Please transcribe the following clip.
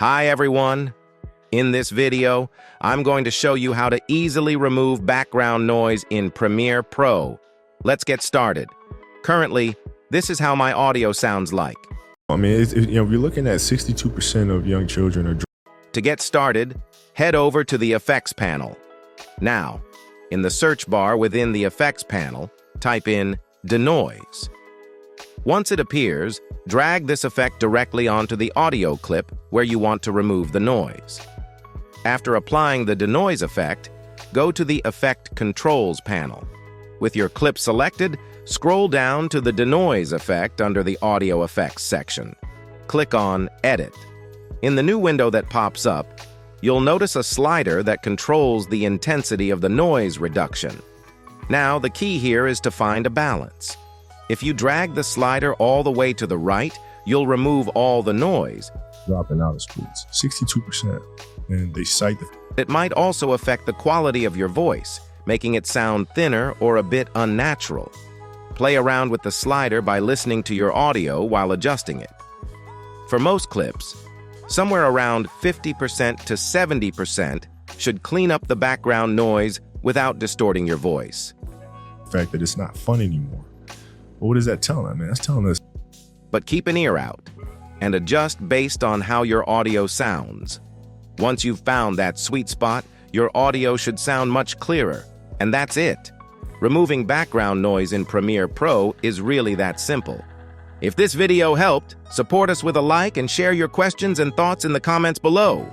Hi everyone! In this video, I'm going to show you how to easily remove background noise in Premiere Pro. Let's get started. Currently, this is how my audio sounds like. I mean, you're looking at 62% of young children are. To get started, head over to the Effects panel. Now, in the search bar within the Effects panel, type in Denoise. Once it appears, drag this effect directly onto the audio clip where you want to remove the noise. After applying the Denoise effect, go to the Effect Controls panel. With your clip selected, scroll down to the Denoise effect under the Audio Effects section. Click on Edit. In the new window that pops up, you'll notice a slider that controls the intensity of the noise reduction. Now, the key here is to find a balance. If you drag the slider all the way to the right, you'll remove all the noise. Dropping out of schools, 62%, and they cite It might also affect the quality of your voice, making it sound thinner or a bit unnatural. Play around with the slider by listening to your audio while adjusting it. For most clips, somewhere around 50% to 70% should clean up the background noise without distorting your voice. the fact that it's not fun anymore. But what is that telling us, man? That's telling us. But keep an ear out and adjust based on how your audio sounds. Once you've found that sweet spot, your audio should sound much clearer, and that's it. Removing background noise in Premiere Pro is really that simple. If this video helped, support us with a like and share your questions and thoughts in the comments below.